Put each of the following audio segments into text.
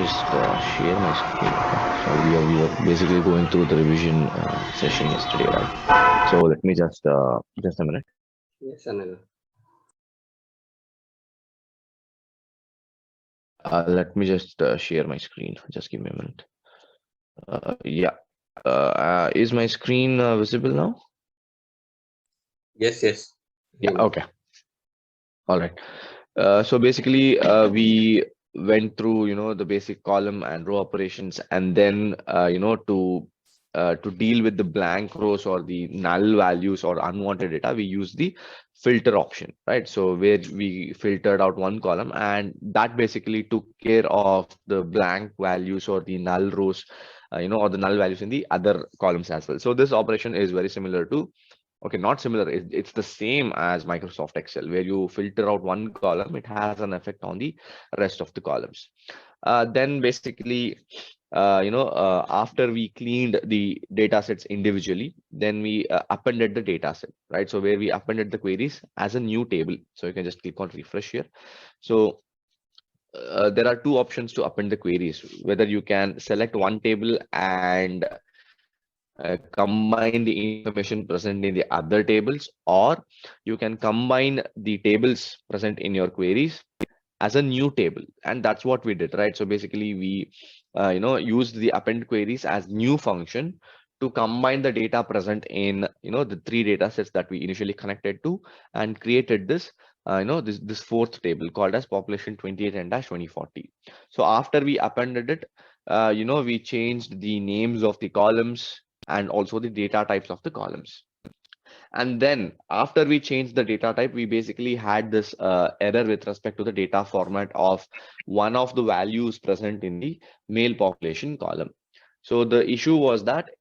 just share my screen. Okay. So we were basically going through the revision session yesterday, right? So let me just a minute. Yes, Anil. Let me just share my screen. Just give me a minute. Yeah. Is my screen visible now? Yes, yes. Yeah. Visible. Okay. All right. So basically, we went through, the basic column and row operations, and then, to deal with the blank rows or the null values or unwanted data, we use the filter option, right? So where we filtered out one column, and that basically took care of the blank values or the null rows, or the null values in the other columns as well. So this operation is very similar to. Okay, not similar. It's the same as Microsoft Excel, where you filter out one column, it has an effect on the rest of the columns. Then basically, after we cleaned the data sets individually, then we appended the data set, right? So where we appended the queries as a new table. So you can just click on refresh here. So there are two options to append the queries, whether you can select one table and combine the information present in the other tables, or you can combine the tables present in your queries as a new table. And that's what we did, right? So basically we used the append queries as new function to combine the data present in the three data sets that we initially connected to, and created this this fourth table called as population 28 and 2040. So after we appended it, we changed the names of the columns and also the data types of the columns. And then after we changed the data type, we basically had this error with respect to the data format of one of the values present in the male population column. So the issue was that,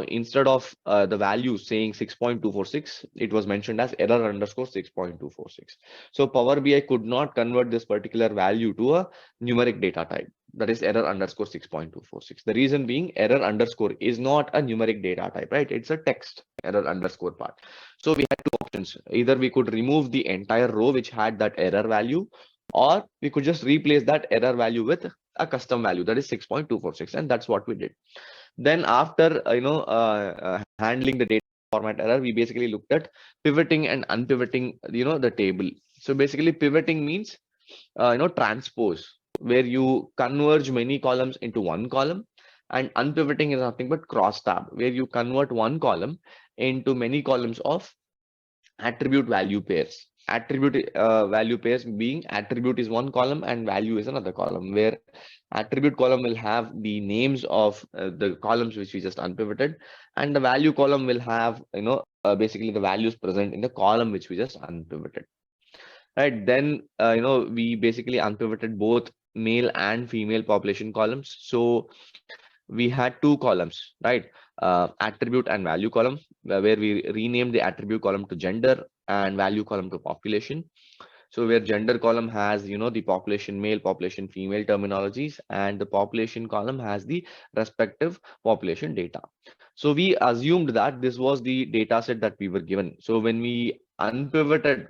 instead of the value saying 6.246, it was mentioned as error underscore 6.246. So Power BI could not convert this particular value to a numeric data type, that is error underscore 6.246. The reason being, error underscore is not a numeric data type, right? It's a text error underscore part. So we had two options. Either we could remove the entire row which had that error value, or we could just replace that error value with a custom value, that is 6.246, and that's what we did. Then after handling the data format error, we basically looked at pivoting and unpivoting the table. So basically pivoting means transpose, where you converge many columns into one column, and unpivoting is nothing but cross tab, where you convert one column into many columns of attribute value pairs. Attribute value pairs being, attribute is one column and value is another column, where attribute column will have the names of the columns which we just unpivoted, and the value column will have basically the values present in the column which we just unpivoted. Right, then we basically unpivoted both male and female population columns. So we had two columns, right? Attribute and value column, where we renamed the attribute column to gender and value column to population. So where gender column has the population male, population female terminologies, and the population column has the respective population data. So we assumed that this was the data set that we were given. So when we unpivoted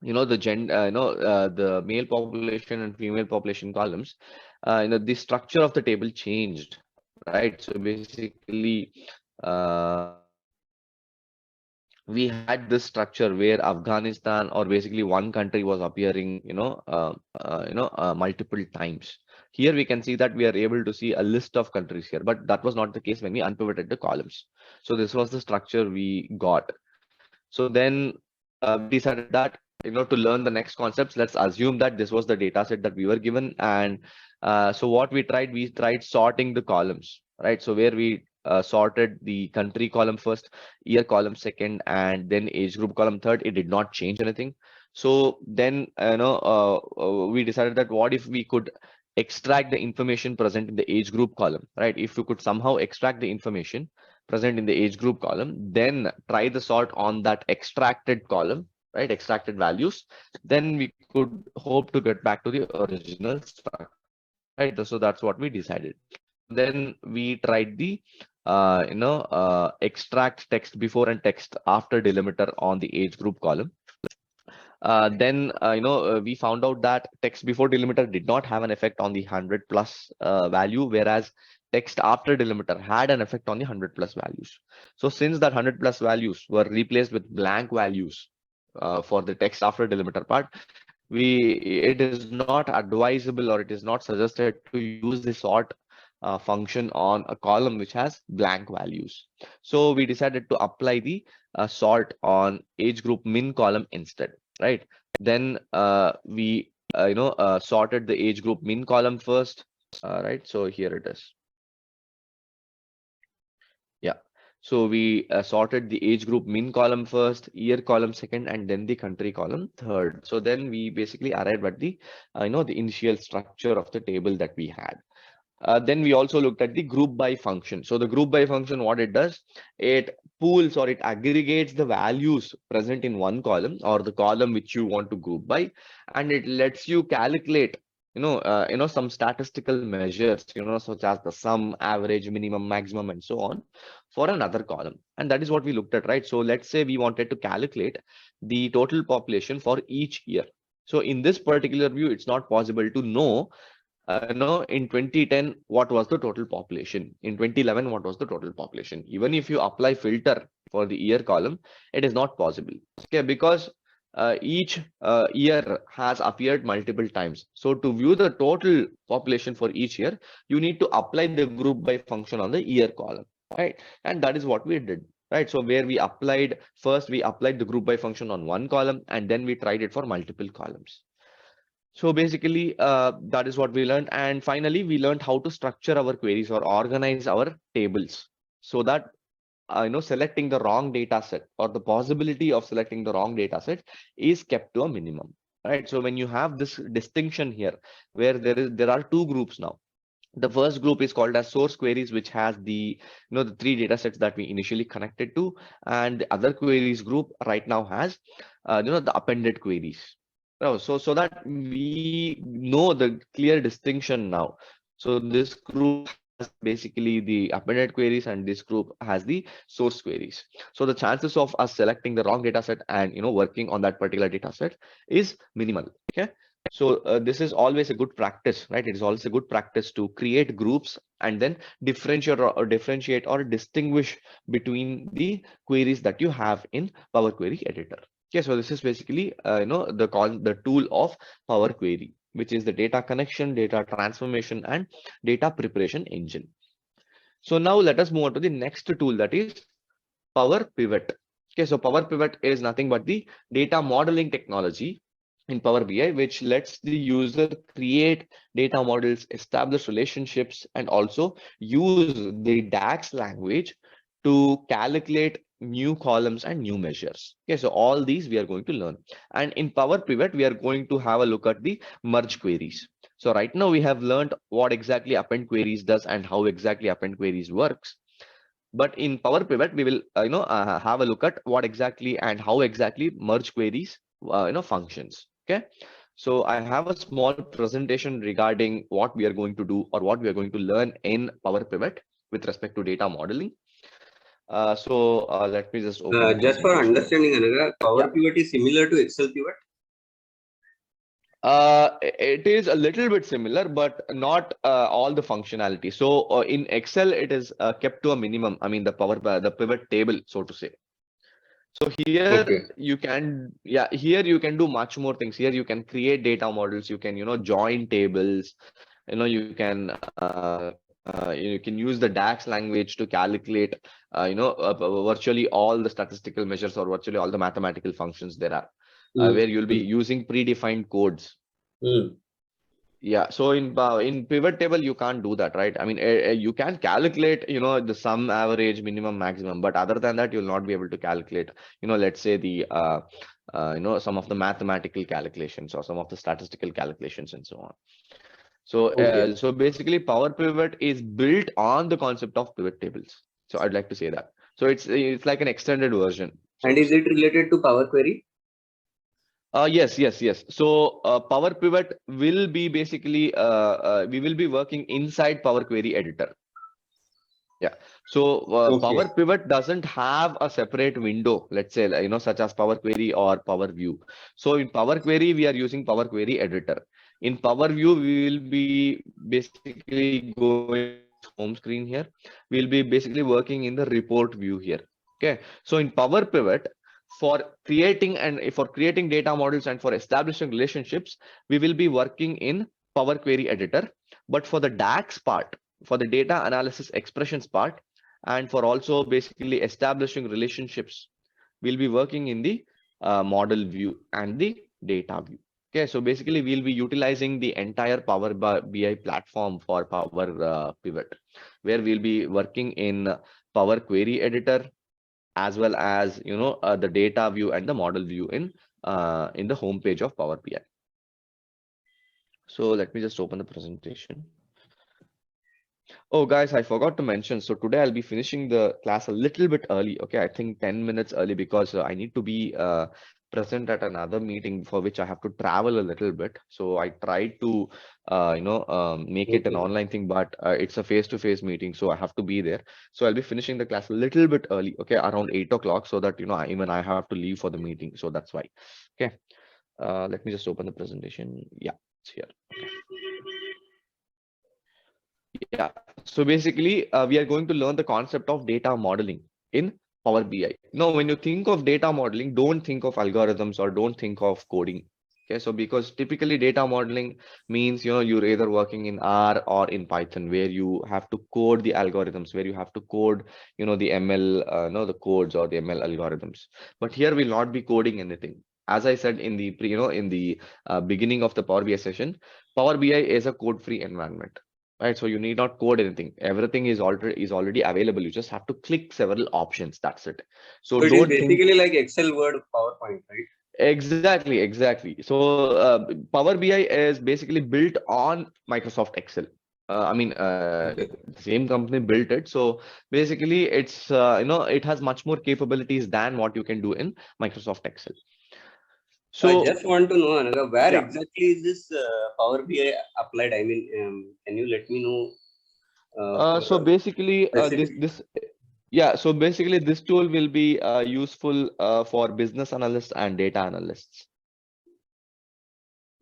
the male population and female population columns, the structure of the table changed, right? So basically, we had this structure where Afghanistan, or basically one country, was appearing multiple times. Here we can see that we are able to see a list of countries here, but that was not the case when we unpivoted the columns. So this was the structure we got. So then we decided that, to learn the next concepts, let's assume that this was the data set that we were given. And so what we tried sorting the columns, right? So where we sorted the country column first, year column second, and then age group column third. It did not change anything. So then we decided that what if we could extract the information present in the age group column, right? If we could somehow extract the information present in the age group column, then try the sort on that extracted column, right? Extracted values, then we could hope to get back to the original structure, right? So that's what we decided. Then we tried the extract text before and text after delimiter on the age group column. Then we found out that text before delimiter did not have an effect on the 100 plus value, whereas text after delimiter had an effect on the 100 plus values. So since that 100 plus values were replaced with blank values for the text after delimiter part, it is not advisable or it is not suggested to use the sort function on a column which has blank values. So we decided to apply the sort on age group min column instead, right? Then we sorted the age group min column first, right? So here it is. Yeah. So we sorted the age group min column first, year column second, and then the country column third. So then we basically arrived at the the initial structure of the table that we had. Then we also looked at the group by function. So the group by function, what it does, it pools or it aggregates the values present in one column or the column which you want to group by, and it lets you calculate, some statistical measures, such as the sum, average, minimum, maximum, and so on for another column. And that is what we looked at, right? So let's say we wanted to calculate the total population for each year. So in this particular view, it's not possible to know in 2010 what was the total population, in 2011 what was the total population. Even if you apply filter for the year column, it is not possible, okay, because each year has appeared multiple times. So to view the total population for each year, you need to apply the group by function on the year column, right? And that is what we did, right? So where we applied first, we applied the group by function on one column, and then we tried it for multiple columns. So basically, that is what we learned. And finally, we learned how to structure our queries or organize our tables so that selecting the wrong data set or the possibility of selecting the wrong data set is kept to a minimum, right? So when you have this distinction here, where there are two groups now. The first group is called as source queries, which has the three data sets that we initially connected to, and the other queries group right now has the appended queries. So that we know the clear distinction now. So this group has basically the appended queries, and this group has the source queries. So the chances of us selecting the wrong data set and working on that particular data set is minimal. Okay. So this is always a good practice, right? It is always a good practice to create groups and then differentiate or distinguish between the queries that you have in Power Query Editor. Okay, so this is basically the tool of Power Query, which is the data connection, data transformation, and data preparation engine. So now let us move on to the next tool, that is Power Pivot. Okay, so Power Pivot is nothing but the data modeling technology in Power BI, which lets the user create data models, establish relationships, and also use the DAX language to calculate new columns and new measures. Okay, so all these we are going to learn. And in Power Pivot, we are going to have a look at the merge queries. So right now we have learned what exactly append queries does and how exactly append queries works. But in Power Pivot, we will have a look at what exactly and how exactly merge queries functions. Okay, so I have a small presentation regarding what we are going to do or what we are going to learn in Power Pivot with respect to data modeling. Let me just open the Just for presentation. understanding, Anurag, Power Yeah. Pivot is similar to Excel Pivot. It is a little bit similar, but not all the functionality. So in Excel, it is kept to a minimum. I mean, the pivot table, so to say. So here Okay. you can, yeah, here you can do much more things. Here you can create data models. You can, join tables. You can use the DAX language to calculate, virtually all the statistical measures or virtually all the mathematical functions there are, Mm. where you'll be using predefined codes. Mm. Yeah, so in pivot table you can't do that, right? I mean, you can calculate, the sum, average, minimum, maximum, but other than that, you'll not be able to calculate, let's say the some of the mathematical calculations or some of the statistical calculations and so on. So Okay. so basically, Power Pivot is built on the concept of pivot tables. So I'd like to say that. So it's like an extended version, so And to is say. it related to Power Query? Yes. So Power Pivot will be basically we will be working inside Power Query Editor. Yeah. So Okay. Power Pivot doesn't have a separate window, let's say, like, such as Power Query or Power View. So in Power Query, we are using Power Query Editor. In Power View, we will be basically going to this home screen here. We'll be basically working in the report view here. Okay. So in Power Pivot, for creating data models and for establishing relationships, we will be working in Power Query Editor. But for the DAX part, for the data analysis expressions part, and for also basically establishing relationships, we'll be working in the model view and the data view. Okay, so basically we'll be utilizing the entire Power BI platform for Power Pivot, where we'll be working in Power Query Editor, as well as the data view and the model view in the home page of Power BI. So let me just open the presentation. Oh, guys, I forgot to mention. So today I'll be finishing the class a little bit early. Okay, I think 10 minutes early because I need to be present at another meeting for which I have to travel a little bit. So I tried to, make it an Okay. online thing, but it's a face-to-face meeting, so I have to be there. So I'll be finishing the class a little bit early. Okay, around 8 o'clock, so that even I have to leave for the meeting. So that's why. Okay, let me just open the presentation. Yeah, it's here. Okay. Yeah, so basically, we are going to learn the concept of data modeling in Power BI. Now, when you think of data modeling, don't think of algorithms or don't think of coding. Okay, so because typically data modeling means, you're either working in R or in Python, where you have to code the algorithms, where you have to code, the ML, no, the codes or the ML algorithms. But here we'll not be coding anything. As I said in the in the beginning of the Power BI session, Power BI is a code-free environment. Right, so you need not code anything. Everything is already available. You just have to click several options. That's it. So So it is don't think. basically like Excel, Word, PowerPoint, right? Exactly, exactly. So Power BI is basically built on Microsoft Excel. Okay. The same company built it. So basically, it has much more capabilities than what you can do in Microsoft Excel. So I So just want to know, Anaga, where yeah. exactly is this Power BI applied? I mean, can you let me know for So basically, specific? so basically this tool will be useful for business analysts and data analysts.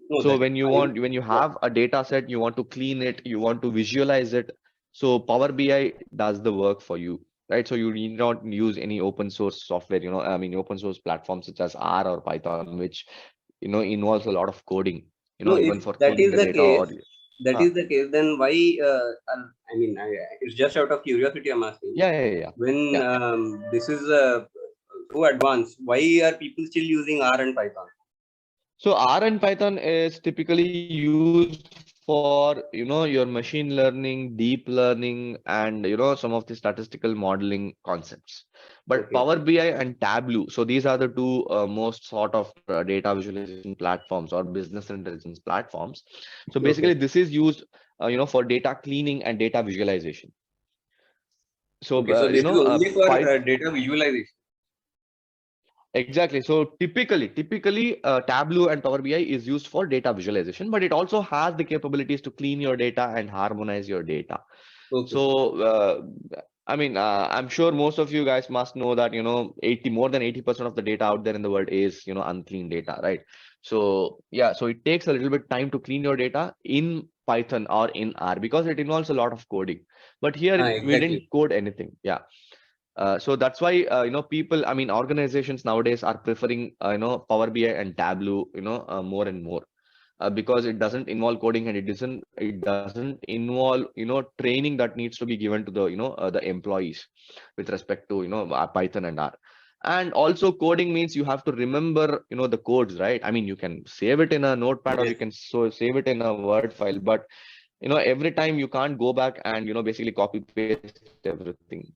No, So that is fine. when you Yeah. have a data set, you want to clean it, you want to visualize it. So Power BI does the work for you, right? So you need not use any open source software, open source platforms such as R or Python, which, involves a lot of coding, No, if even for that cleaning is the the data case, or, that huh. is the case, then why? I mean, it's just out of curiosity I'm asking. Yeah, yeah, yeah. When Yeah. this is so advanced, why are people still using R and Python? So R and Python is typically used for, your machine learning, deep learning, and, some of the statistical modeling concepts. But Okay. Power BI and Tableau, so these are the two most sort of data visualization platforms or business intelligence platforms. So basically, Okay. this is used, for data cleaning and data visualization. So, Okay. So this is only for Python. data visualization. Exactly. So typically, Tableau and Power BI is used for data visualization, but it also has the capabilities to clean your data and harmonize your data. Okay. So, I'm sure most of you guys must know that, more than 80% of the data out there in the world is, unclean data, right? So, yeah, so it takes a little bit time to clean your data in Python or in R because it involves a lot of coding. But here we didn't Exactly. code anything. Yeah. So that's why organizations nowadays are preferring Power BI and Tableau more and more because it doesn't involve coding and it doesn't involve training that needs to be given to the employees with respect to Python and R. And also coding means you have to remember the codes, right? I mean, you can save it in a notepad or you Yes. can save it in a Word file, but every time you can't go back and basically copy paste everything.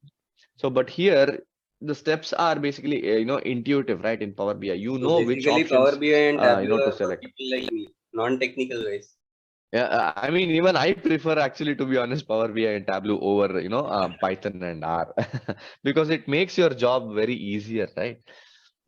So, but here the steps are basically intuitive, right? In Power BI, you So know which basically, Power options BI and Tableau to are for select. people like me, non-technical guys. Yeah, I mean, even I prefer actually, to be honest, Power BI and Tableau over Python and R because it makes your job very easier, right?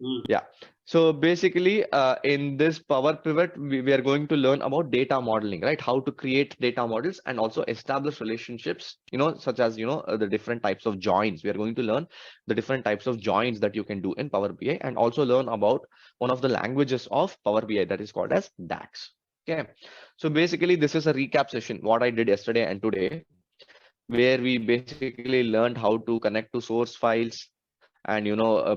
Hmm. Yeah. So basically, in this Power Pivot, we are going to learn about data modeling, right? How to create data models and also establish relationships, such as, the different types of joins. We are going to learn the different types of joins that you can do in Power BI and also learn about one of the languages of Power BI that is called as DAX. Okay. So basically, this is a recap session, what I did yesterday and today, where we basically learned how to connect to source files and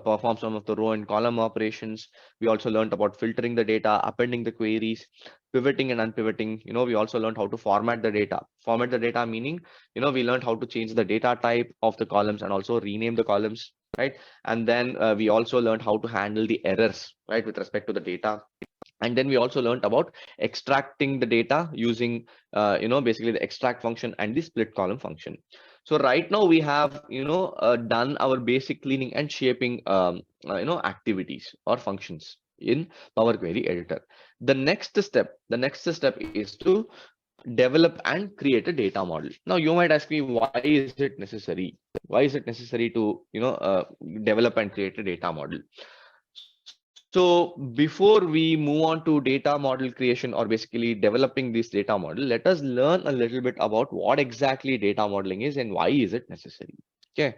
perform some of the row and column operations. We also learned about filtering the data, appending the queries, pivoting and unpivoting. We also learned how to format the data, meaning we learned how to change the data type of the columns and also rename the columns, right? And then we also learned how to handle the errors, right, with respect to the data. And then we also learned about extracting the data using basically the extract function and the split column function. So right now we have done our basic cleaning and shaping activities or functions in Power Query Editor. The next step is to develop and create a data model. Now you might ask me, why is it necessary? Why is it necessary to develop and create a data model? So before we move on to data model creation or basically developing this data model, let us learn a little bit about what exactly data modeling is and why is it necessary. Okay.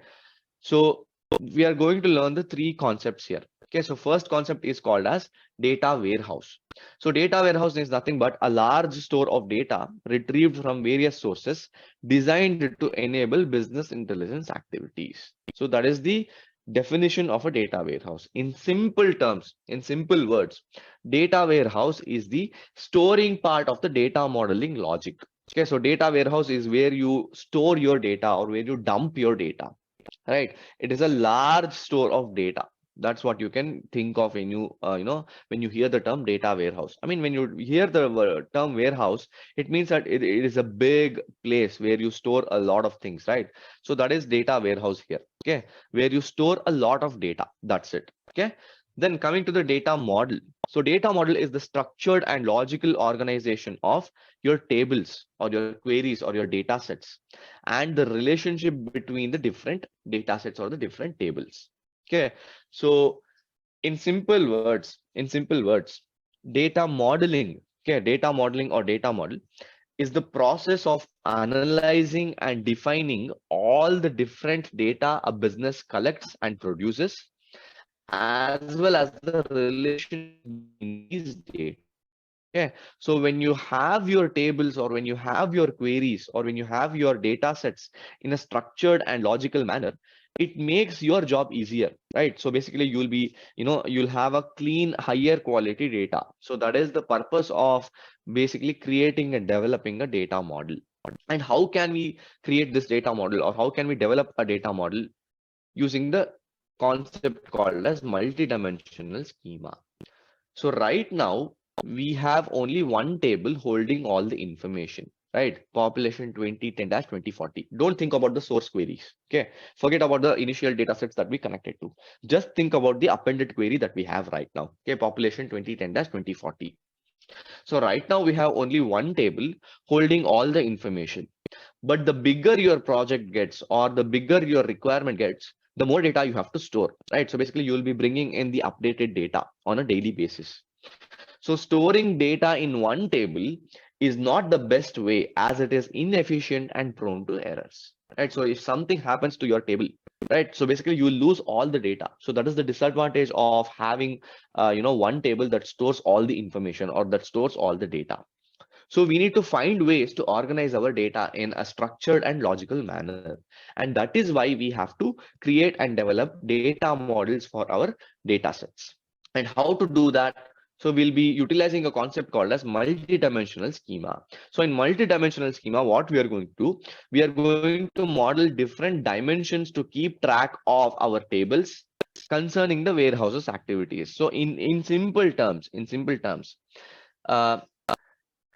So we are going to learn the three concepts here. Okay. So first concept is called as data warehouse. So data warehouse is nothing but a large store of data retrieved from various sources designed to enable business intelligence activities. So that is the definition of a data warehouse. In simple terms, in simple words, data warehouse is the storing part of the data modeling logic. Okay, so data warehouse is where you store your data or where you dump your data, right? It is a large store of data. That's what you can think of when when you hear the term data warehouse. I mean, when you hear the term warehouse, it means that it is a big place where you store a lot of things, right? So that is data warehouse here. Okay, where you store a lot of data. That's it. Okay. Then coming to the data model. So data model is the structured and logical organization of your tables or your queries or your data sets and the relationship between the different data sets or the different tables. Okay. So in simple words, data modeling, okay, data modeling or data model is the process of analyzing and defining all the different data a business collects and produces, as well as the relationship between these data. Okay, so when you have your tables or when you have your queries or when you have your data sets in a structured and logical manner, it makes your job easier, right? So basically you'll have a clean, higher quality data. So that is the purpose of basically creating and developing a data model. And how can we create this data model or how can we develop a data model? Using the concept called as multidimensional schema. So right now we have only one table holding all the information, right? Population 2010-2040. Don't think about the source queries. Okay. Forget about the initial data sets that we connected to. Just think about the appended query that we have right now. Okay. Population 2010-2040. So right now we have only one table holding all the information. But the bigger your project gets or the bigger your requirement gets, the more data you have to store, right? So basically, you'll be bringing in the updated data on a daily basis. So storing data in one table is not the best way as it is inefficient and prone to errors, right? So if something happens to your table, right? So basically, you will lose all the data. So that is the disadvantage of having, one table that stores all the information or that stores all the data. So we need to find ways to organize our data in a structured and logical manner. And that is why we have to create and develop data models for our data sets. And how to do that? So we'll be utilizing a concept called as multidimensional schema. So in multidimensional schema, what we are going to do, we are going to model different dimensions to keep track of our tables concerning the warehouses activities. So in simple terms, uh,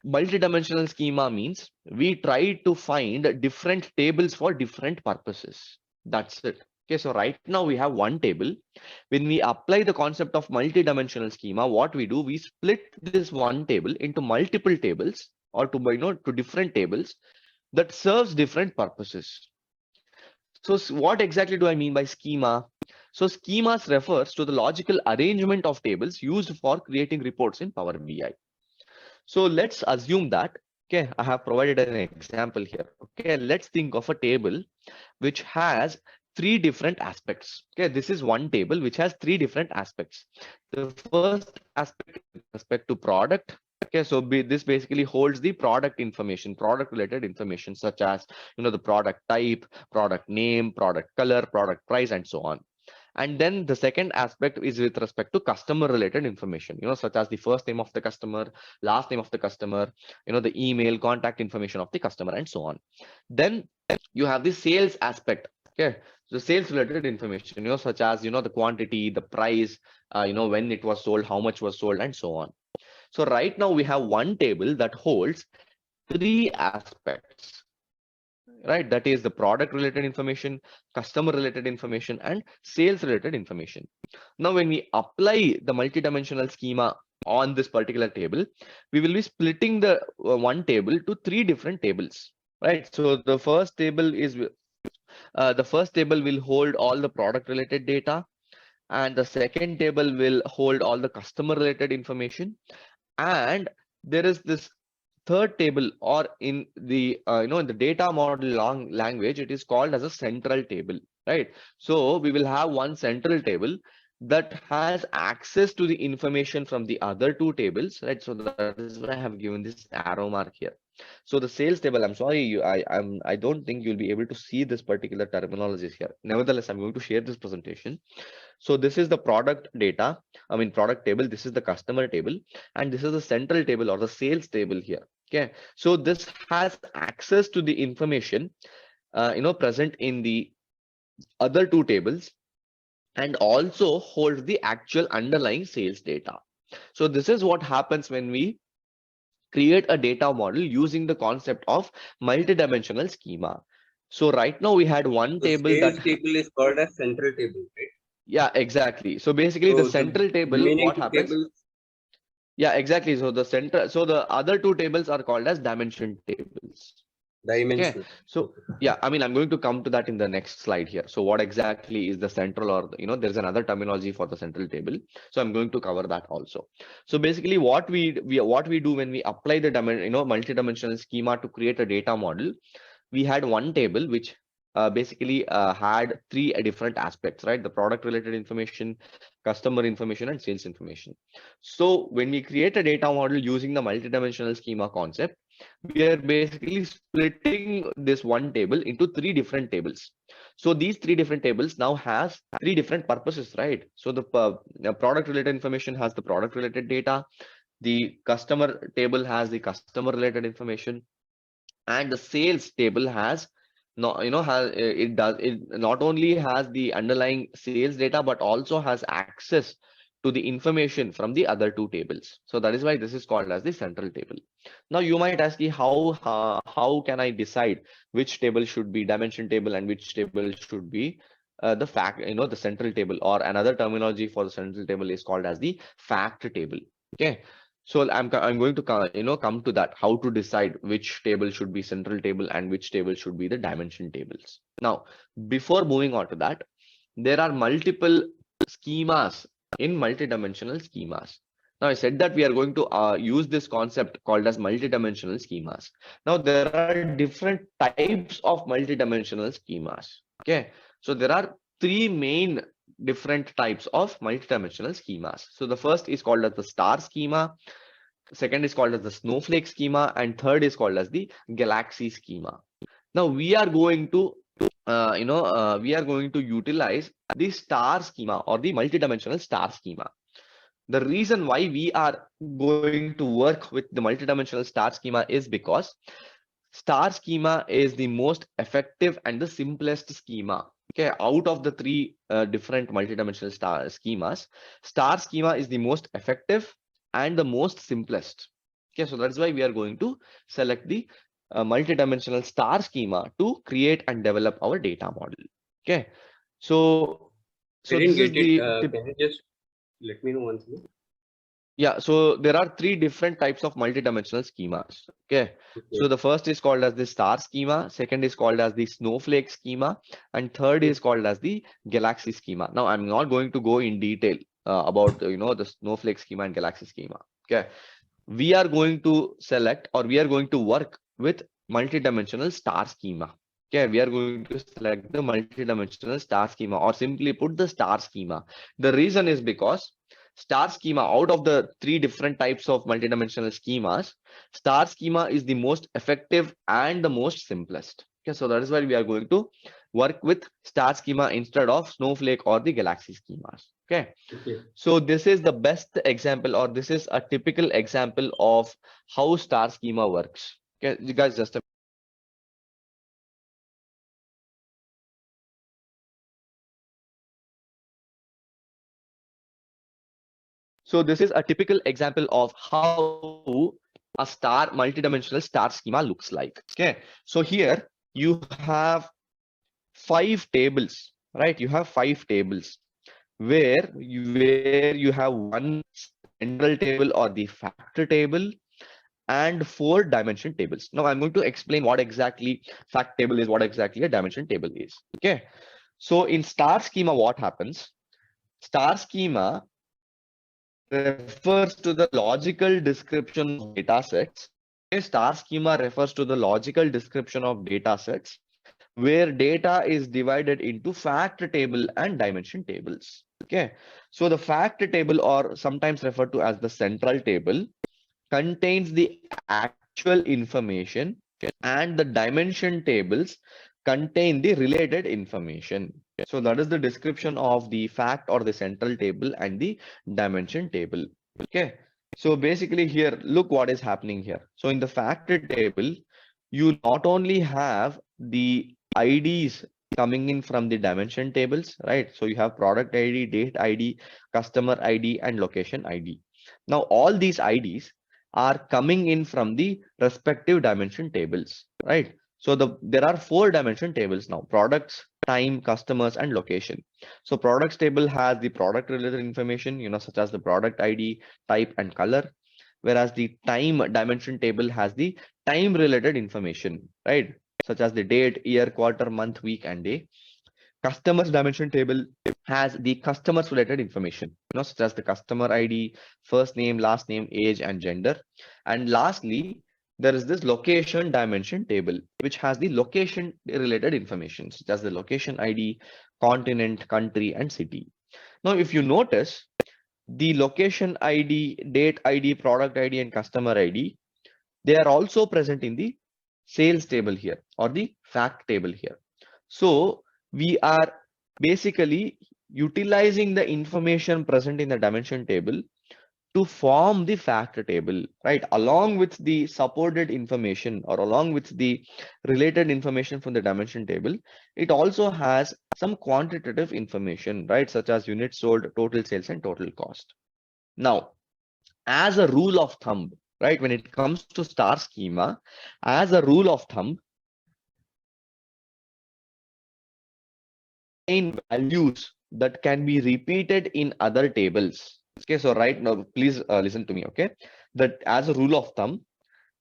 multidimensional schema means we try to find different tables for different purposes. That's it. Okay, so right now we have one table. When we apply the concept of multidimensional schema, what we do, we split this one table into multiple tables or to different tables that serves different purposes. So what exactly do I mean by schema? So schemas refers to the logical arrangement of tables used for creating reports in Power BI. So let's assume that, okay, I have provided an example here. Okay, let's think of a table which has three different aspects. Okay, this is one table which has three different aspects. The first aspect is with respect to product. Okay, so this basically holds the product information, product related information, such as, the product type, product name, product color, product price, and so on. And then the second aspect is with respect to customer related information, such as the first name of the customer, last name of the customer, the email, contact information of the customer, and so on. Then you have the sales aspect. Okay, so sales related information, such as, the quantity, the price, when it was sold, how much was sold, and so on. So right now we have one table that holds three aspects, right? That is the product related information, customer related information, and sales related information. Now, when we apply the multidimensional schema on this particular table, we will be splitting the one table to three different tables, right? So the first table will hold all the product related data, and the second table will hold all the customer related information, and there is this third table, or in the in the data model language, it is called as a central table, right? So we will have one central table that has access to the information from the other two tables, right? So that is why I have given this arrow mark here. So the sales table, I'm sorry, I don't think you'll be able to see this particular terminologies here. Nevertheless, I'm going to share this presentation. So this is the product data, product table, this is the customer table, and this is the central table or the sales table here. Okay, so this has access to the information, present in the other two tables, and also holds the actual underlying sales data. So this is what happens when we create a data model using the concept of multidimensional schema. So right now we had one So table sales that, table is called as central table, right? yeah, exactly. So basically the So the central table, remaining what two happens? tables, Yeah, exactly. So the other two tables are called as dimension tables. Okay, dimensional. so Okay. yeah, I'm going to come to that in the next slide here. So what exactly is the central, or there's another terminology for the central table. So I'm going to cover that also. So basically what we do when we apply the multidimensional schema to create a data model, we had one table which basically had three different aspects, right? The product related information, customer information, and sales information. So when we create a data model using the multidimensional schema concept, we are basically splitting this one table into three different tables. So these three different tables now has three different purposes, right? So the product related information has the product related data, the customer table has the customer related information, and the sales table has no has it not only has the underlying sales data, but also has access to the information from the other two tables. So that is why this is called as the central table. Now you might ask me, how can I decide which table should be dimension table and which table should be the central table, or another terminology for the central table is called as the fact table. Okay, so I'm going to come to that, how to decide which table should be central table and which table should be the dimension tables. Now, before moving on to that, there are multiple schemas in multidimensional schemas. Now, I said that we are going to use this concept called as multidimensional schemas. Now, there are different types of multidimensional schemas. Okay, so there are three main different types of multidimensional schemas. So the first is called as the star schema, second is called as the snowflake schema, and third is called as the galaxy schema. Now we are going to utilize the star schema or the multidimensional star schema. The reason why we are going to work with the multidimensional star schema is because star schema is the most effective and the simplest schema. Okay, out of the three different multidimensional schemas, star schema is the most effective and the most simplest. Okay, so that's why we are going to select the multidimensional star schema to create and develop our data model. Okay, so I this didn't is get it. the tip. Can you just let me know once more? Yeah, so there are three different types of multidimensional schemas. Okay. Okay. So the first is called as the star schema, second is called as the snowflake schema, and third Okay. is called as the galaxy schema. Now, I'm not going to go in detail about the snowflake schema and galaxy schema. Okay. We are going to select or we are going to work with multidimensional star schema. Okay, we are going to select the multidimensional star schema or simply put the star schema. The reason is because star schema, out of the three different types of multidimensional schemas, star schema is the most effective and the most simplest. Okay, so that is why we are going to work with star schema instead of snowflake or the galaxy schemas. Okay. Okay. So this is the best example, or this is a typical example of how star schema works. Okay, you guys just so this is a typical example of how a star multidimensional star schema looks like. Okay, so here you have five tables, right? You have five tables where you have one central table or the factor table and four dimension tables. Now I'm going to explain what exactly fact table is, what exactly a dimension table is. Okay. So in star schema, what happens? Star schema refers to the logical description of data sets. Okay, star schema refers to the logical description of data sets where data is divided into fact table and dimension tables. Okay. So the fact table, or sometimes referred to as the central table, contains the actual information, and the dimension tables contain the related information. So that is the description of the fact or the central table and the dimension table. Okay. So basically here, look what is happening here. So in the fact table, you not only have the IDs coming in from the dimension tables, right? So you have product ID, date ID, customer ID, and location ID. Now all these IDs are coming in from the respective dimension tables, right? So there are four dimension tables now: products, time, customers, and location. So products table has the product related information, such as the product ID, type, and color. Whereas the time dimension table has the time related information, right? Such as the date, year, quarter, month, week, and day. Customers dimension table has the customers related information, such as the customer ID, first name, last name, age, and gender. And lastly, there is this location dimension table, which has the location related information, such as the location ID, continent, country, and city. Now, if you notice, the location ID, date ID, product ID, and customer ID, they are also present in the sales table here or the fact table here. So we are basically utilizing the information present in the dimension table to form the fact table, right? Along with the supported information or along with the related information from the dimension table, it also has some quantitative information, right? Such as units sold, total sales, and total cost. Now, as a rule of thumb, right, when it comes to star schema, as a rule of thumb, contain values that can be repeated in other tables. Okay, so right now, please listen to me. Okay, that as a rule of thumb,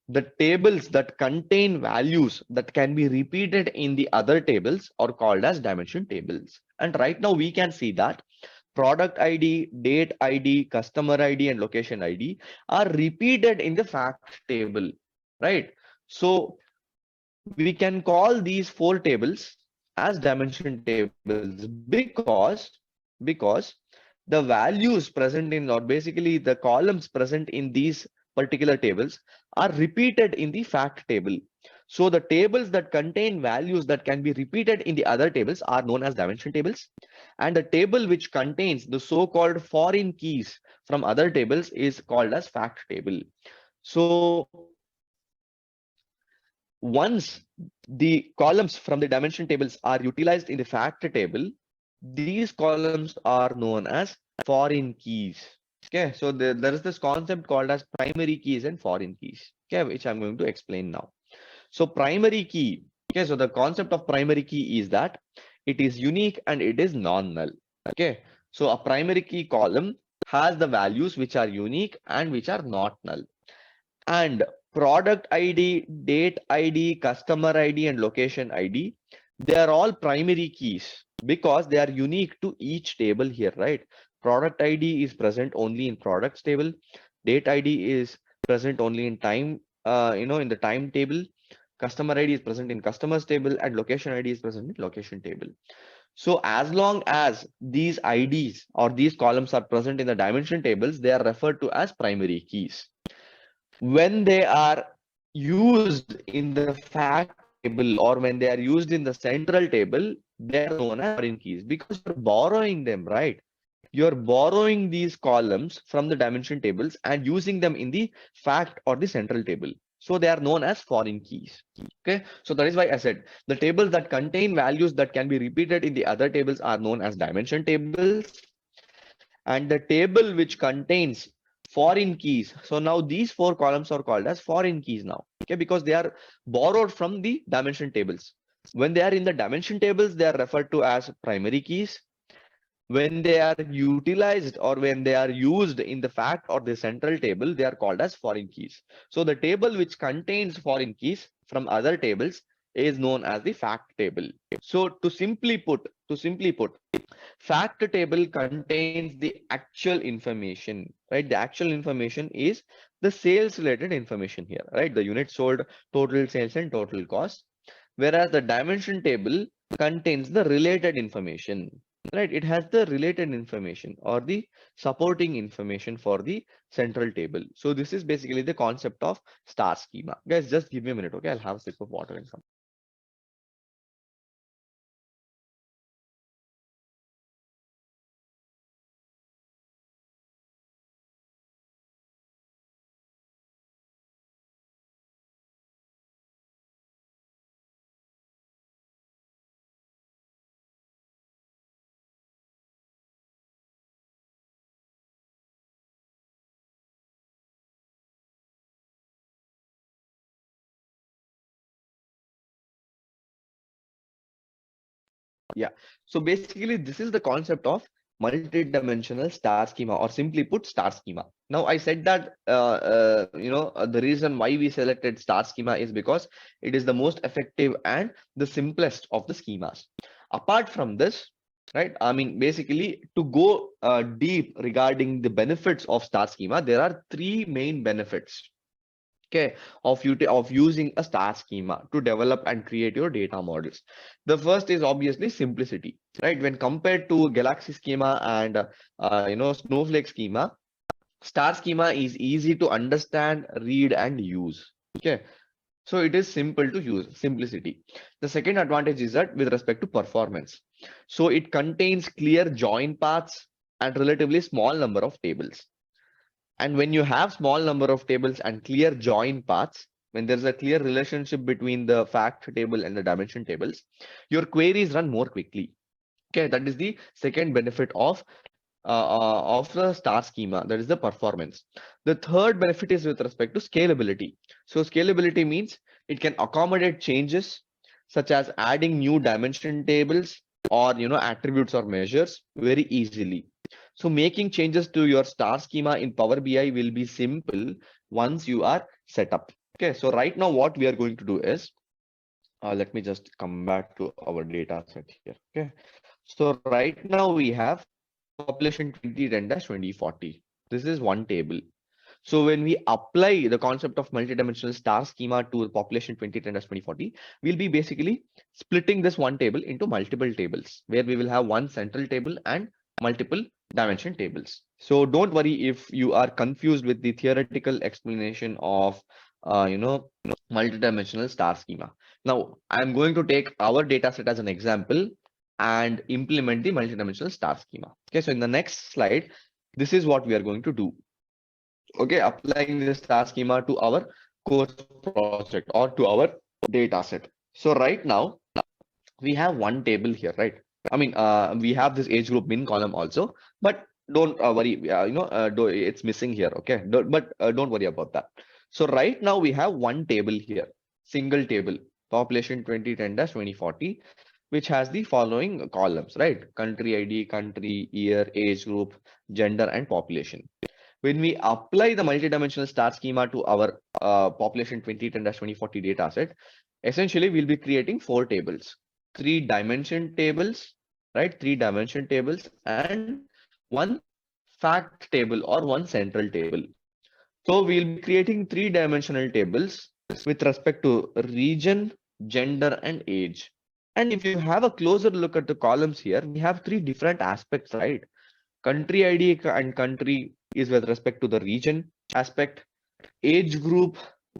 the tables that contain values that can be repeated in the other tables are called as dimension tables. And right now we can see that product ID, date ID, customer ID, and location ID are repeated in the fact table, right? So we can call these four tables as dimension tables because the values present in, or basically the columns present in these particular tables, are repeated in the fact table. So the tables that contain values that can be repeated in the other tables are known as dimension tables, and the table which contains the so-called foreign keys from other tables is called as fact table. So once the columns from the dimension tables are utilized in the fact table, these columns are known as foreign keys. Okay, so there is this concept called as primary keys and foreign keys, okay, which I'm going to explain now. So primary key, okay, so the concept of primary key is that it is unique and it is non-null. Okay, so a primary key column has the values which are unique and which are not null. And product ID, date ID, customer ID, and location ID, they are all primary keys because they are unique to each table here, right? Product ID is present only in products table. Date ID is present only in time, in the time table. Customer ID is present in customers table, and location ID is present in location table. So as long as these IDs or these columns are present in the dimension tables, they are referred to as primary keys. When they are used in the fact table or when they are used in the central table, they are known as foreign keys because you're borrowing them, right? You're borrowing these columns from the dimension tables and using them in the fact or the central table. So they are known as foreign keys. Okay, so that is why I said the tables that contain values that can be repeated in the other tables are known as dimension tables, and the table which contains foreign keys. So now these four columns are called as foreign keys now, okay, because they are borrowed from the dimension tables. When they are in the dimension tables, they are referred to as primary keys. When they are utilized or when they are used in the fact or the central table, they are called as foreign keys. So the table which contains foreign keys from other tables is known as the fact table. So to simply put, fact table contains the actual information, right? The actual information is the sales related information here, right? The unit sold, total sales, and total cost. Whereas the dimension table contains the related information, right? It has the related information or the supporting information for the central table. So this is basically the concept of star schema. Guys, just give me a minute, okay? I'll have a sip of water and come. Yeah. So basically, this is the concept of multi-dimensional star schema, or simply put, star schema. Now, I said that the reason why we selected star schema is because it is the most effective and the simplest of the schemas. Apart from this, right? I mean, basically, to go deep regarding the benefits of star schema, there are three main benefits, okay, of using a star schema to develop and create your data models. The first is obviously simplicity, right? When compared to galaxy schema and snowflake schema, star schema is easy to understand, read, and use. Okay, so it is simple to use, simplicity. The second advantage is that with respect to performance, so it contains clear join paths and relatively small number of tables. And when you have small number of tables and clear join paths, when there's a clear relationship between the fact table and the dimension tables, your queries run more quickly. Okay, that is the second benefit of the star schema, that is the performance. The third benefit is with respect to scalability. So scalability means it can accommodate changes such as adding new dimension tables or attributes or measures very easily. So making changes to your star schema in Power BI will be simple once you are set up. Okay, so right now what we are going to do is, let me just come back to our data set here. Okay, so right now we have population 2010-2040. This is one table. So when we apply the concept of multidimensional star schema to population 2010-2040, we'll be basically splitting this one table into multiple tables where we will have one central table and multiple dimension tables. So don't worry if you are confused with the theoretical explanation of multidimensional star schema. Now I'm going to take our data set as an example and implement the multidimensional star schema. Okay, so in the next slide, this is what we are going to do. Okay, applying the star schema to our course project or to our data set. So right now we have one table here, right? I mean, we have this age group min column also, but don't worry, it's missing here. Okay, don't worry about that. So right now we have one table here, single table, population 2010-2040. which has the following columns, right? Country ID, country, year, age group, gender, and population. When we apply the multidimensional star schema to our population 2010-2040 data set, essentially we'll be creating four tables, three dimension tables, right? Three dimension tables and one fact table or one central table. So we'll be creating three-dimensional tables with respect to region, gender, and age. And if you have a closer look at the columns here, we have three different aspects, right? Country ID and country is with respect to the region aspect. Age group,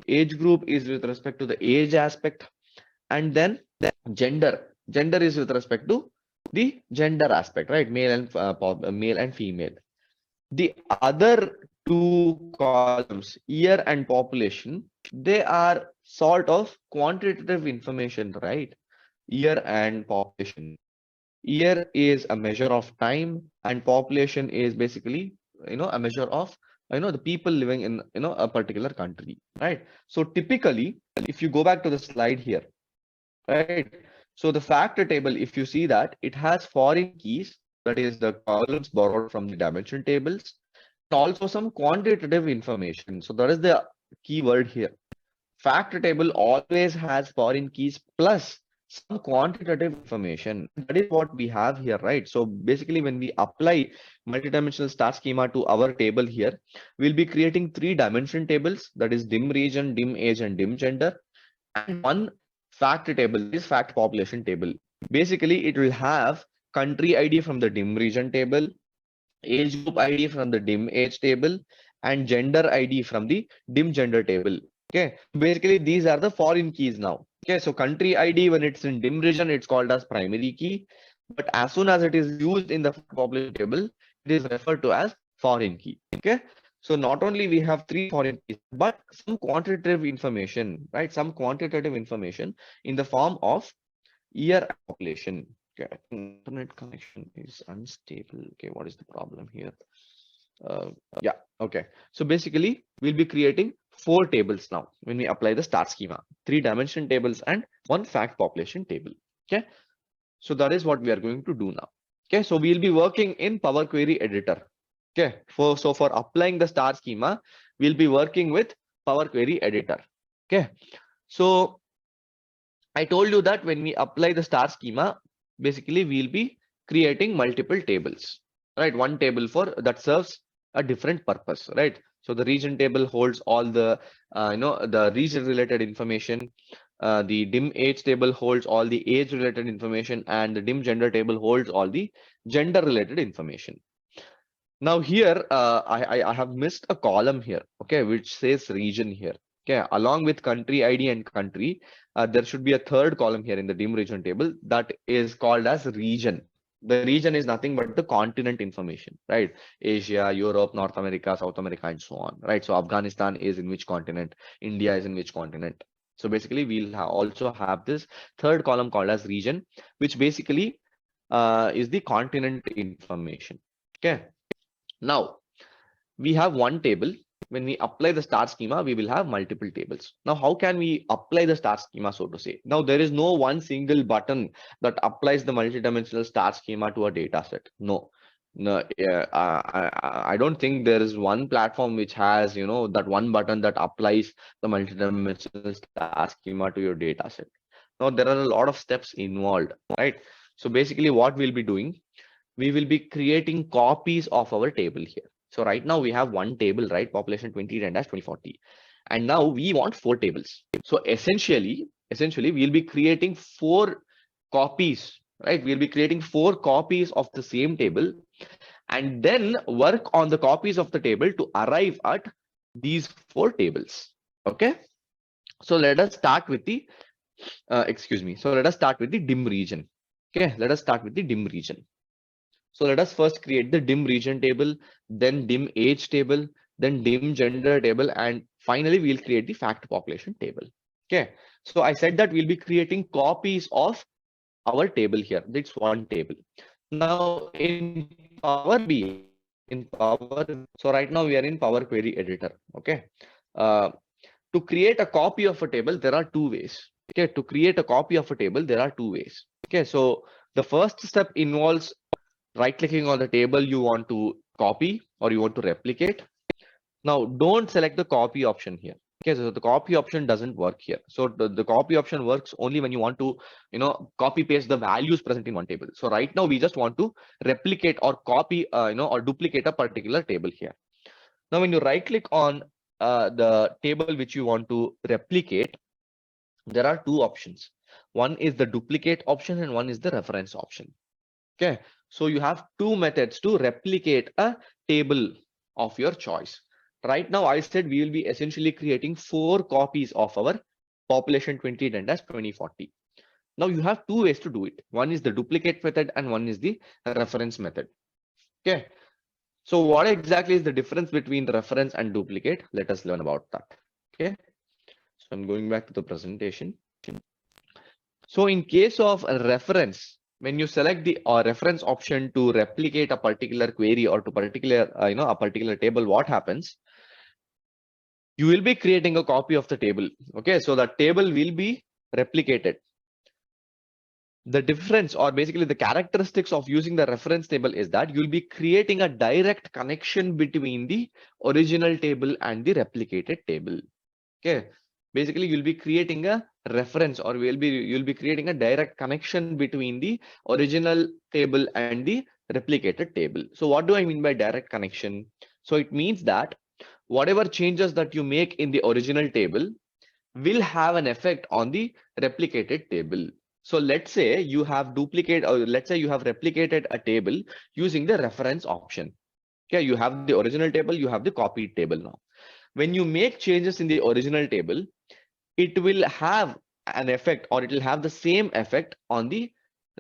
age group is with respect to the age aspect. And then gender, gender is with respect to the gender aspect, right? Male and female. The other two columns, year and population, they are sort of quantitative information, right? Year and population. Year is a measure of time, and population is basically, a measure of, the people living in, a particular country, right? So typically, if you go back to the slide here, right? So the factor table, if you see that, it has foreign keys, that is the columns borrowed from the dimension tables, also some quantitative information. So that is the keyword here. Fact table always has foreign keys plus some quantitative information. That is what we have here, right? So basically, when we apply multidimensional star schema to our table here, we'll be creating three dimension tables, that is dim region, dim age, and dim gender, and one fact table, that is fact population table. Basically, it will have country ID from the dim region table, age group ID from the dim age table, and gender ID from the dim gender table. Okay, so basically these are the foreign keys now. Okay, so country ID, when it's in dim region, it's called as primary key, but as soon as it is used in the population table, it is referred to as foreign key. Okay, so not only we have three foreign keys, but some quantitative information, right? Some quantitative information in the form of year and population. Okay, I think internet connection is unstable. Okay, what is the problem here? Uh, yeah, okay. So basically, we'll be creating four tables now when we apply the star schema, three dimension tables and one fact population table. Okay, so that is what we are going to do now. Okay, so we'll be working in Power Query Editor. Okay, for applying the star schema, we'll be working with Power Query Editor. Okay, so I told you that when we apply the star schema, basically we'll be creating multiple tables, right? One table for that serves a different purpose, right? So the region table holds all the, the region related information. The dim age table holds all the age related information, and the dim gender table holds all the gender related information. Now here, I have missed a column here, okay, which says region here. Okay, along with country ID and country, there should be a third column here in the dim region table that is called as region. The region is nothing but the continent information, right? Asia, Europe, North America, South America, and so on, right? So Afghanistan is in which continent, India is in which continent. So basically, we'll also have this third column called as region, which basically is the continent information. Okay. Now, we have one table. When we apply the star schema, we will have multiple tables. Now, how can we apply the star schema, so to say? Now, there is no one single button that applies the multidimensional star schema to a data set. No. No, I don't think there is one platform which has, that one button that applies the multidimensional star schema to your data set. Now, there are a lot of steps involved, right? So basically what we'll be doing, we will be creating copies of our table here. So right now we have one table, right? Population 2010-2040. And now we want four tables. So essentially we'll be creating four copies, right? We'll be creating four copies of the same table and then work on the copies of the table to arrive at these four tables. Okay. So let us start with the, So let us start with the dim region. Okay. Let us start with the dim region. So let us first create the dim region table, then dim age table, then dim gender table, and finally we'll create the fact population table. Okay. So I said that we'll be creating copies of our table here. That's one table. Now in Power BI, so right now we are in Power Query Editor. Okay. To create a copy of a table, there are two ways. Okay. To create a copy of a table, there are two ways. Okay, so the first step involves right clicking on the table you want to copy or you want to replicate. Now, don't select the copy option here. Okay, so the copy option doesn't work here. So the copy option works only when you want to, copy paste the values present in one table. So right now we just want to replicate or copy, or duplicate a particular table here. Now, when you right click on the table which you want to replicate, there are two options. One is the duplicate option and one is the reference option. Okay, so you have two methods to replicate a table of your choice. Right now, I said we will be essentially creating 4 copies of our population 2010-2040. Now you have two ways to do it. One is the duplicate method and one is the reference method. Okay, so what exactly is the difference between the reference and duplicate? Let us learn about that. Okay, so I'm going back to the presentation. So in case of a reference, when you select the reference option to replicate a particular query or to particular, a particular table, what happens? You will be creating a copy of the table. Okay, so that table will be replicated. The difference or basically the characteristics of using the reference table is that you'll be creating a direct connection between the original table and the replicated table. Okay, basically you'll be creating a reference or you'll be creating a direct connection between the original table and the replicated table. So what do I mean by direct connection? So it means that whatever changes that you make in the original table will have an effect on the replicated table. So let's say you have let's say you have replicated a table using the reference option. Okay, you have the original table, you have the copied table now. When you make changes in the original table, it will have an effect or it will have the same effect on the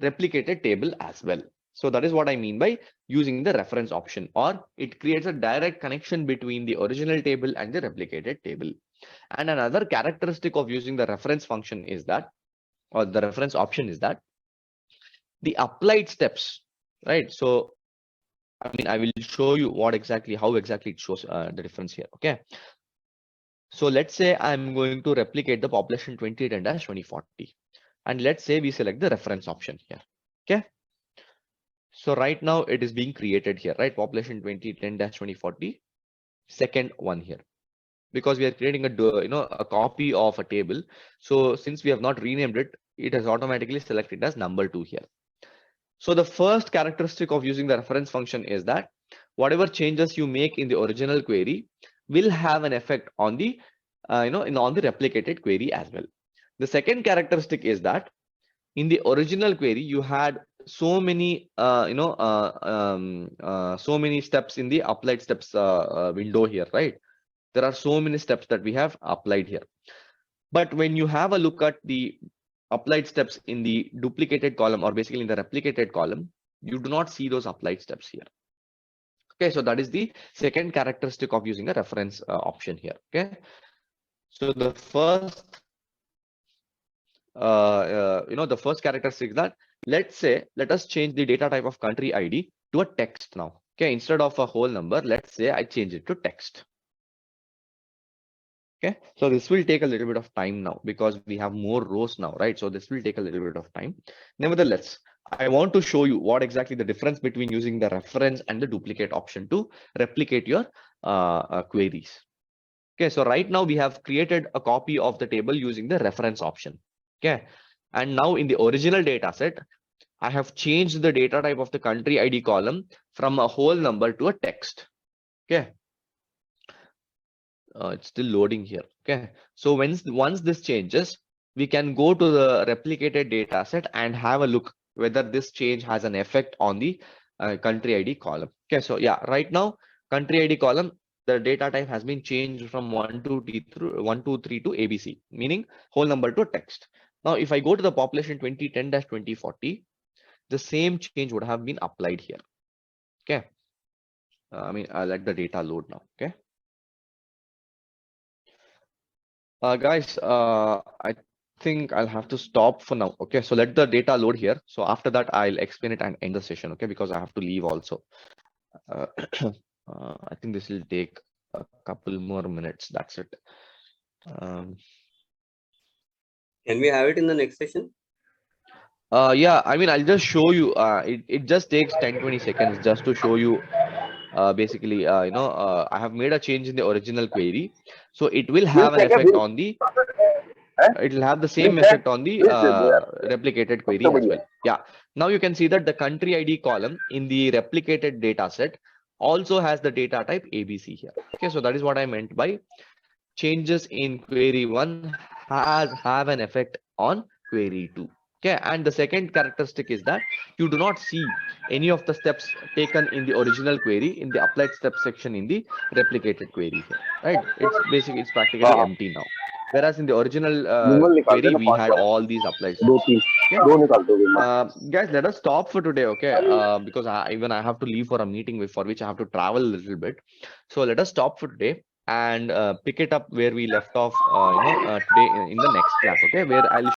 replicated table as well. So that is what I mean by using the reference option, or it creates a direct connection between the original table and the replicated table. And another characteristic of using the reference function is that, or the reference option is that the applied steps, right? So, I mean, I will show you how exactly it shows the difference here. Okay. So let's say I'm going to replicate the population 2010-2040. And let's say we select the reference option here. Okay. So right now it is being created here, right? Population 2010-2040, second one here. Because we are creating a copy of a table. So since we have not renamed it, it has automatically selected as number 2 here. So the first characteristic of using the reference function is that whatever changes you make in the original query will have an effect on the on the replicated query as well. The second characteristic is that in the original query you had so many so many steps in the applied steps window here, right? There are so many steps that we have applied here. But when you have a look at the applied steps in the duplicated column or basically in the replicated column, you do not see those applied steps here. Okay, so that is the second characteristic of using a reference option here. Okay, so the first the first characteristic is that let us change the data type of country ID to a text now. Okay, instead of a whole number, let's say I change it to text. Okay, so this will take a little bit of time now because we have more rows now, right? So this will take a little bit of time. Nevertheless, I want to show you what exactly the difference between using the reference and the duplicate option to replicate your queries. Okay, so right now we have created a copy of the table using the reference option. Okay, and now in the original data set, I have changed the data type of the country ID column from a whole number to a text. Okay, it's still loading here. Okay, so once this changes, we can go to the replicated data set and have a look whether this change has an effect on the country ID column. Okay, so yeah, right now country ID column, the data type has been changed from 1 2 3 to ABC, meaning whole number to text. Now if I go to the population 2010-2040, the same change would have been applied here. Okay, I mean, I'll let the data load now. Okay. Guys, I think I'll have to stop for now. Okay, so let the data load here. So after that, I'll explain it and end the session. Okay, because I have to leave also. Uh, I think this will take a couple more minutes. That's it. Um, Can we have it in the next session? Yeah, I mean, I'll just show you. It just takes 10-20 seconds just to show you. Basically, I have made a change in the original query, so it will We'll have an check a effect bill. on the. Eh? It will have the We'll same check effect on the this replicated query सबसे as बढ़िया well. Yeah. Now you can see that the country ID column in the replicated data set also has the data type ABC here. Okay, so that is what I meant by changes in query 1 have an effect on query 2. Okay, and the second characteristic is that you do not see any of the steps taken in the original query in the applied steps section in the replicated query here, right? It's हाँ practically हाँ empty now, whereas in the original विमल निकालते query हैं ना we 5 had वाले all these applied दो steps. तीन Okay. दो निकालते हो विमल Guys, let us stop for today, okay? Because even I have to leave for a meeting for which I have to travel a little bit. So let us stop for today and pick it up where we left off, today in the next class, okay? Where I'll